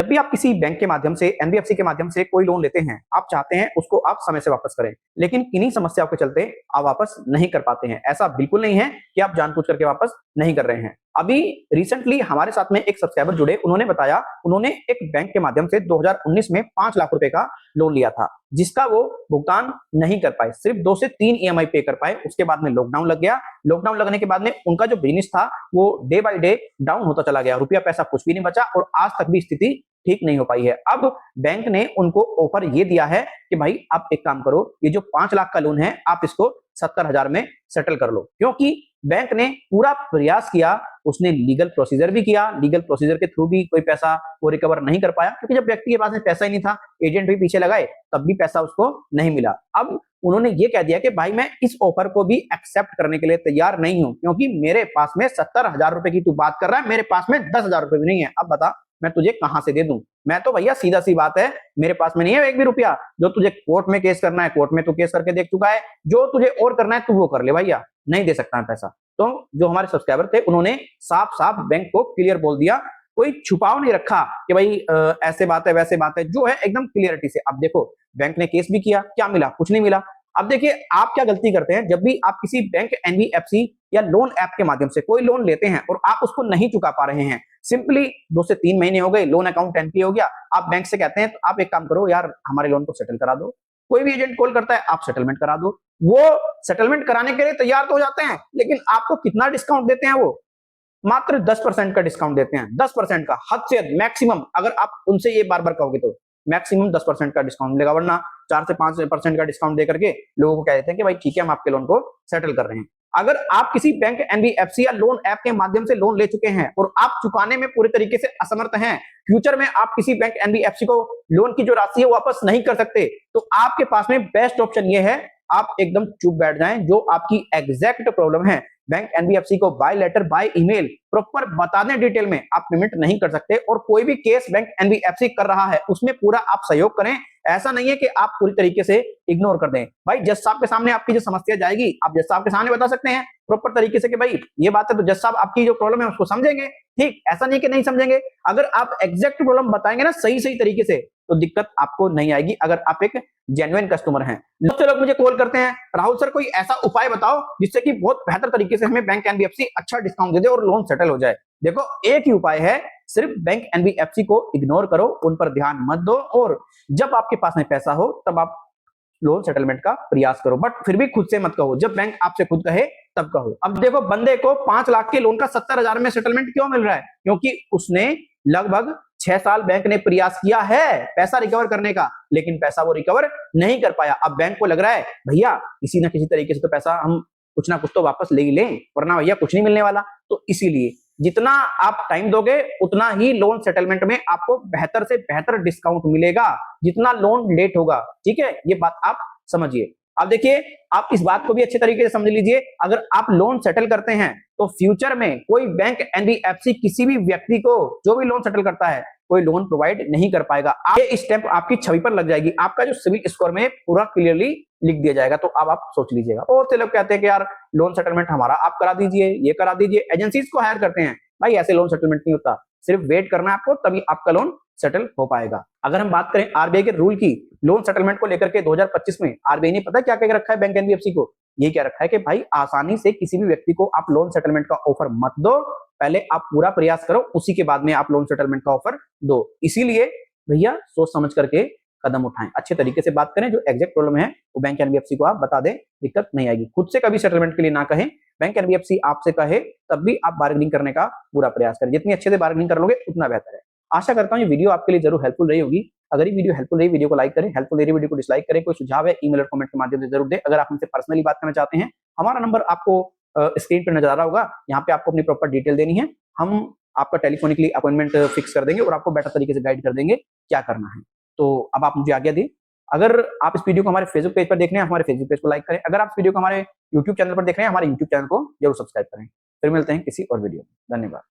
जब भी आप किसी बैंक के माध्यम से, एनबीएफसी के माध्यम से कोई लोन लेते हैं, आप चाहते हैं उसको आप समय से वापस करें, लेकिन किन्हीं समस्याओं के चलते आप वापस नहीं कर पाते हैं। ऐसा बिल्कुल नहीं है कि आप जानबूझ करके वापस नहीं कर रहे हैं। अभी रिसेंटली हमारे साथ में एक सब्सक्राइबर जुड़े, उन्होंने बताया उन्होंने एक बैंक के माध्यम से 2019 में 5 लाख रुपए का लोन लिया था, जिसका वो भुगतान नहीं कर पाए, सिर्फ 2 से 3 ईएमआई पे कर पाए। उसके बाद में लॉकडाउन लग गया। लॉकडाउन लगने के बाद में उनका जो बिजनेस था वो डे बाय डे डाउन होता चला गया, रुपया पैसा कुछ भी नहीं बचा और आज तक भी स्थिति ठीक नहीं हो पाई है। अब बैंक ने उनको ऑफर ये दिया है कि भाई आप एक काम करो, ये जो 5 लाख का लोन है आप इसको 70,000 में सेटल कर लो, क्योंकि बैंक ने पूरा प्रयास किया, उसने लीगल प्रोसीजर भी किया, लीगल प्रोसीजर के थ्रू भी कोई पैसा वो रिकवर नहीं कर पाया, क्योंकि जब व्यक्ति के पास में पैसा ही नहीं था, एजेंट भी पीछे लगाए, तब भी पैसा उसको नहीं मिला। अब उन्होंने ये कह दिया कि भाई मैं इस ऑफर को भी एक्सेप्ट करने के लिए तैयार नहीं हूं, क्योंकि मेरे पास में 70,000 रुपए की तू बात कर रहा है, मेरे पास में 10,000 रुपए भी नहीं है। अब बता मैं तुझे कहां से दे दूं? मैं तो भैया सीधा सी बात है, मेरे पास में नहीं है एक भी रुपया। जो तुझे कोर्ट में केस करना है, कोर्ट में तू केस करके देख चुका है, जो तुझे और करना है तू वो कर ले भैया, नहीं दे सकता है पैसा। तो जो हमारे सब्सक्राइबर थे उन्होंने साफ साफ बैंक को क्लियर बोल दिया, कोई छुपाव नहीं रखा कि भाई ऐसे बात है वैसे बात है, जो है एकदम क्लियरिटी से। अब देखो बैंक ने केस भी किया, क्या मिला? कुछ नहीं मिला। अब देखिए आप क्या गलती करते हैं, जब भी आप किसी बैंक, एनबीएफसी या लोन ऐप के माध्यम से कोई लोन लेते हैं और आप उसको नहीं चुका पा रहे हैं, सिंपली 2 से 3 महीने हो गए, लोन अकाउंट एनपी हो गया, आप बैंक से कहते हैं तो आप एक काम करो यार हमारे लोन को सेटल करा दो। कोई भी एजेंट कॉल करता है आप सेटलमेंट करा दो, वो सेटलमेंट कराने के लिए तैयार तो हो जाते हैं, लेकिन आपको कितना डिस्काउंट देते हैं? वो मात्र 10% का डिस्काउंट देते हैं, 10% का, हद से मैक्सिमम। अगर आप उनसे ये बार बार कहोगे तो मैक्सिमम 10% का डिस्काउंट मिलेगा, वरना 4 से 5% का डिस्काउंट देकर के लोगों को कह देते हैं कि भाई ठीक है हम आपके लोन को सेटल कर रहे हैं। अगर आप किसी बैंक, एनबीएफसी या लोन ऐप के माध्यम से लोन ले चुके हैं और आप चुकाने में पूरे तरीके से असमर्थ हैं, फ्यूचर में आप किसी बैंक, एनबीएफसी को लोन की जो राशि है वापस नहीं कर सकते, तो आपके पास में बेस्ट ऑप्शन ये है, आप एकदम चुप बैठ जाएं। जो आपकी एग्जैक्ट प्रॉब्लम है, बैंक, एनबीएफसी को by letter, by email proper बता दें डिटेल में, आप पेमेंट नहीं कर सकते। और कोई भी केस बैंक, एनबीएफसी कर रहा है उसमें पूरा आप सहयोग करें। ऐसा नहीं है कि आप पूरी तरीके से इग्नोर कर दें। भाई जज साहब के सामने आपकी जो समस्या जाएगी, आप जज साहब के सामने बता सकते हैं प्रॉपर तरीके से कि भाई ये बात है, तो जज साहब आपकी जो प्रॉब्लम है उसको समझेंगे। ठीक, ऐसा नहीं कि नहीं समझेंगे। अगर आप एग्जैक्ट प्रॉब्लम बताएंगे ना सही सही तरीके से, तो दिक्कत आपको नहीं आएगी, अगर आप एक जेन्युइन कस्टमर हैं। बहुत से लोग मुझे कॉल करते हैं, राहुल सर कोई ऐसा उपाय बताओ जिससे कि बहुत बेहतर तरीके से हमें बैंक, एनबीएफसी अच्छा डिस्काउंट दे दे और लोन सेटल हो जाए। देखो एक ही उपाय है, सिर्फ बैंक, एनबीएफसी को इग्नोर करो, उन पर ध्यान मत दो, और जब आपके पास में पैसा हो तब आप लोन सेटलमेंट का प्रयास करो, बट फिर भी खुद से मत कहो। जब बैंक आपसे खुद कहे तब कहो। अब देखो बंदे को 5 लाख के लोन का 70,000 में सेटलमेंट क्यों मिल रहा है? क्योंकि उसने लगभग 6 साल बैंक ने प्रयास किया है पैसा रिकवर करने का, लेकिन पैसा वो रिकवर नहीं कर पाया। अब बैंक को लग रहा है भैया किसी ना किसी तरीके से तो पैसा हम कुछ ना कुछ तो वापस ले ही लें, वरना भैया कुछ नहीं मिलने वाला। तो इसीलिए जितना आप टाइम दोगे उतना ही लोन सेटलमेंट में आपको बेहतर से बेहतर डिस्काउंट मिलेगा, जितना लोन लेट होगा। ठीक है, ये बात आप समझिए। अब देखिए आप इस बात को भी अच्छे तरीके से समझ लीजिए, अगर आप लोन सेटल करते हैं तो फ्यूचर में कोई बैंक, एनबीएफसी किसी भी व्यक्ति को जो भी लोन सेटल करता है कोई लोन प्रोवाइड नहीं कर पाएगा। ये स्टेप आपकी छवि पर लग जाएगी, आपका जो सिविल स्कोर में पूरा क्लियरली लिख दिया जाएगा। तो अब आप सोच लीजिएगा। बहुत से लोग कहते हैं कि यार लोन सेटलमेंट हमारा आप करा दीजिए, ये करा दीजिए, एजेंसीज को हायर करते हैं। भाई ऐसे लोन सेटलमेंट नहीं होता, सिर्फ वेट करना है आपको, तभी आपका लोन सेटल हो पाएगा। अगर हम बात करें आरबीआई के रूल की, लोन सेटलमेंट को लेकर के 2025 में आरबीआई ने पता क्या कह रखा है बैंक, एनबीएफसी को? ये क्या रखा है कि भाई आसानी से किसी भी व्यक्ति को आप लोन सेटलमेंट का ऑफर मत दो, पहले आप पूरा प्रयास करो, उसी के बाद में आप लोन सेटलमेंट का ऑफर दो। इसीलिए भैया सोच समझ करके कदम उठाएं, अच्छे तरीके से बात करें, जो एग्जैक्ट प्रॉब्लम है वो बैंक, एनबीएफसी को आप बता दें, दिक्कत नहीं आएगी। खुद से कभी सेटलमेंट के लिए ना कहें, बैंक, एनबीएफसी आपसे कहे तब भी आप बार्गेनिंग करने का पूरा प्रयास करें। जितनी अच्छे से बार्गेनिंग कर लोगे उतना बेहतर है। आशा करता हूं ये वीडियो आपके लिए जरूर हेल्पफुल रही होगी। अगर ये वीडियो हेल्पफुल रही, वीडियो को लाइक करें, हेल्पफुल रही वीडियो को डिसलाइक करें। कोई सुझाव है ईमेल और कमेंट के माध्यम से जरूर दें। अगर आप हमसे पर्सनली बात करना चाहते हैं, हमारा नंबर आपको स्क्रीन पर नजर आ रहा होगा, यहाँ पे आपको अपनी प्रॉपर डिटेल देनी है, हम आपका टेलीफोनिकली अपॉइंटमेंट फिक्स कर देंगे और आपको बेटर तरीके से गाइड कर देंगे क्या करना है। तो अब आप मुझे आज्ञा दी। अगर आप इस वीडियो को हमारे फेसबुक पेज पर देख रहे हैं, हमारे फेसबुक पेज को लाइक करें। अगर आप इस वीडियो को हमारे यूट्यूब चैनल पर देख रहे हैं, हमारे यूट्यूब चैनल को जरूर सब्सक्राइब करें। फिर मिलते हैं किसी और वीडियो में। धन्यवाद।